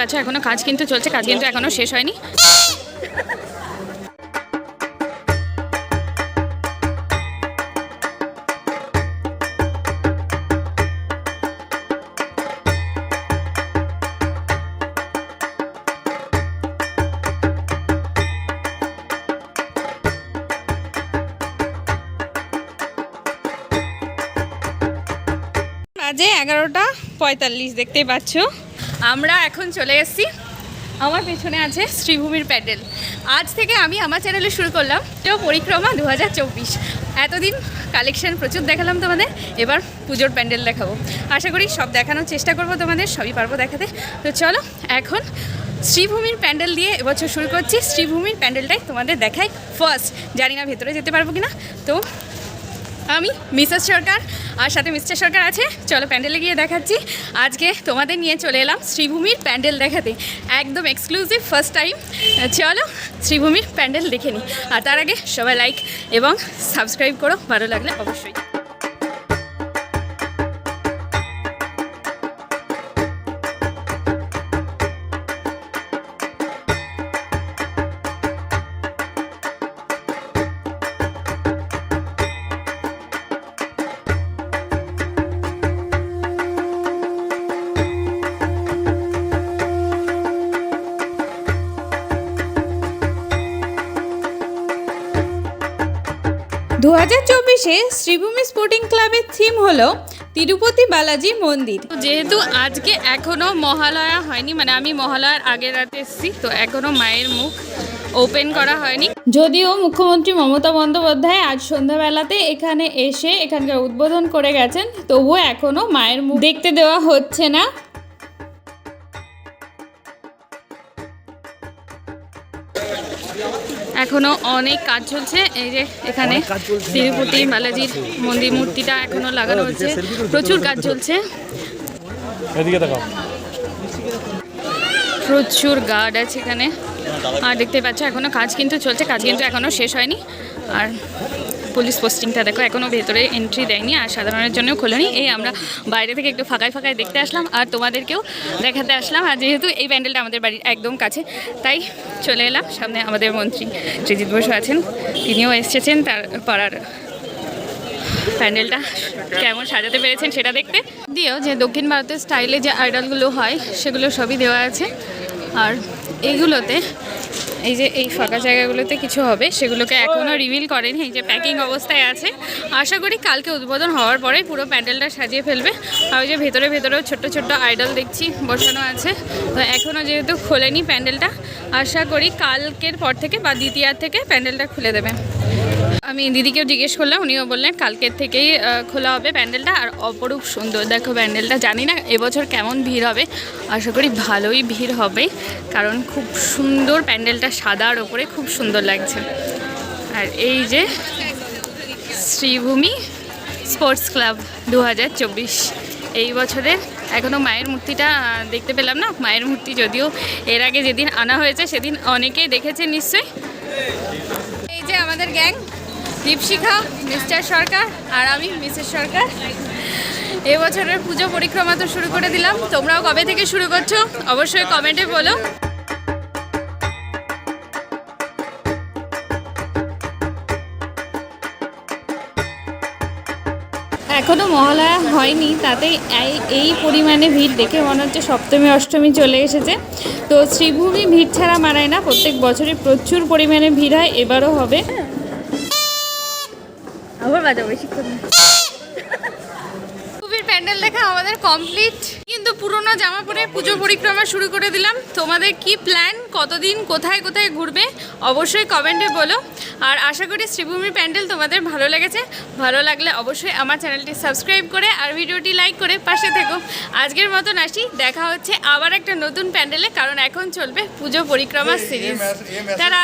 পাচ্ছ এখনো কাজ কিন্তু চলছে, কাজ কিন্তু এখনো শেষ হয়নি। বাজে 11:45, দেখতেই পাচ্ছ। আমরা এখন চলে এসেছি, আমার পেছনে আছে শ্রীভূমির প্যান্ডেল। আজ থেকে আমি আমার চ্যানেলে শুরু করলাম তো পরিক্রমা 2024। এতদিন কালেকশন প্রচুর দেখালাম তোমাদের, এবার পুজোর প্যান্ডেল দেখাবো। আশা করি সব দেখানোর চেষ্টা করব তোমাদের, সবই পারবো দেখাতে। তো চলো এখন শ্রীভূমির প্যান্ডেল দিয়ে এবছর শুরু করছি। শ্রীভূমির প্যান্ডেলটাই তোমাদের দেখাই ফার্স্ট। জানি না ভেতরে যেতে পারবো কিনা, তো আমি মিসেস সরকার আর সাথে মিস্টার সরকার আছে। চলো প্যান্ডেলে গিয়ে দেখাচ্ছি। আজকে তোমাদের নিয়ে চলে এলাম শ্রীভূমির প্যান্ডেল দেখাতে, একদম এক্সক্লুসিভ ফার্স্ট টাইম। চলো শ্রীভূমির প্যান্ডেল দেখে নিই। আর তার আগে সবাই লাইক এবং সাবস্ক্রাইব করো, ভালো লাগলে অবশ্যই। 2024-এ শ্রীভূমি স্পোর্টিং ক্লাবের থিম হলো তিরুপতি বালাজি মন্দির। যেহেতু আজকে এখনও মহালয়া হয়নি, মানে আমি মহালয়ার আগের রাতে এসেছি, তো এখনও মায়ের মুখ ওপেন করা হয়নি। যদিও মুখ্যমন্ত্রী মমতা বন্দ্যোপাধ্যায় আজ সন্ধ্যাবেলাতে এখানে এসে এখানকার উদ্বোধন করে গেছেন, তবুও এখনও মায়ের মুখ দেখতে দেওয়া হচ্ছে না। এখনো অনেক কাজ চলছে। এই যে এখানে তিরুপতি বালাজির মন্দির মূর্তিটা এখনো লাগানো হচ্ছে, প্রচুর কাজ চলছে। প্রচুর গার্ড আছে এখানে, আর দেখতে পাচ্ছ এখনো কাজ কিন্তু চলছে, কাজ কিন্তু এখনো শেষ হয়নি। আর পুলিশ পোস্টিংটা দেখো, এখনও ভেতরে এন্ট্রি দেয়নি আর সাধারণের জন্যও খোলেনি। এই আমরা বাইরে থেকে একটু ফাঁকায় ফাঁকায় দেখতে আসলাম আর তোমাদেরকেও দেখাতে আসলাম। আর যেহেতু এই প্যান্ডেলটা আমাদের বাড়ির একদম কাছে, তাই চলে এলাম। সামনে আমাদের মন্ত্রী সৃজিত বসু আছেন, তিনিও এসেছেন তার পাড়ার প্যান্ডেলটা কেমন সাজাতে পেরেছেন সেটা দেখতে। দিয়েও যে দক্ষিণ ভারতের স্টাইলে যে আইডলগুলো হয় সেগুলো সবই দেওয়া আছে। আর এইগুলোতে এই যে এই ফাঁকা জায়গাগুলোতে কিছু হবে, সেগুলোকে এখনও রিভিল করেনি, এই যে প্যাকিং অবস্থায় আছে। আশা করি কালকে উদ্বোধন হওয়ার পরে পুরো প্যান্ডেলটা সাজিয়ে ফেলবে। আর ওই যে ভেতরেও ছোট্ট ছোট্ট আইডল দেখছি বসানো আছে, তো এখনও যেহেতু খোলেনি প্যান্ডেলটা, আশা করি কালকের পর থেকে বা দ্বিতীয়ার থেকে প্যান্ডেলটা খুলে দেবে। আমি দিদিকেও জিজ্ঞেস করলাম, উনিও বললেন কালকের থেকেই খোলা হবে প্যান্ডেলটা। আর অপরূপ সুন্দর দেখো প্যান্ডেলটা। জানি না এবছর কেমন ভিড় হবে, আশা করি ভালোই ভিড় হবে, কারণ খুব সুন্দর প্যান্ডেলটা, সাদার ওপরে খুব সুন্দর লাগছে। আর এই যে শ্রীভূমি স্পোর্টস ক্লাব 2024 এই বছরের এখনও মায়ের মূর্তিটা দেখতে পেলাম না। মায়ের মূর্তি যদিও এর আগে যেদিন আনা হয়েছে সেদিন অনেকেই দেখেছে নিশ্চয়ই। এই যে আমাদের গ্যাং, দীপশিখা, মিস্টার সরকার আর আমি মিসেস সরকার। এবছরের পুজো পরিক্রমা তো শুরু করে দিলাম। তোমরাও কবে থেকে শুরু করছো অবশ্যই কমেন্টে বলো। এখনও মহালয়া হয়নি, তাতেই এই পরিমাণে ভিড় দেখে মনে হচ্ছে সপ্তমী অষ্টমী চলে এসেছে। তো শ্রীভূমি ভিড় ছাড়া মানায় না, প্রত্যেক বছরই প্রচুর পরিমাণে ভিড় হয়, এবারও হবে। আবার বাজাবো বেশিক্ষণ। প্যান্ডেল দেখা আমাদের কমপ্লিট, কিন্তু পুরোনো জামা পরে পুজো পরিক্রমা শুরু করে দিলাম। তোমাদের কি প্ল্যান, কতদিন কোথায় কোথায় ঘুরবে অবশ্যই কমেন্টে বলো। আর আশা করি শ্রীভূমির প্যান্ডেল তোমাদের ভালো লেগেছে। ভালো লাগলে অবশ্যই আমার চ্যানেলটি সাবস্ক্রাইব করে আর ভিডিওটি লাইক করে পাশে থেকো। আজকের মতন আসি, দেখা হচ্ছে আবার একটা নতুন প্যান্ডেলে, কারণ এখন চলবে পুজো পরিক্রমা সিরিজ। তারা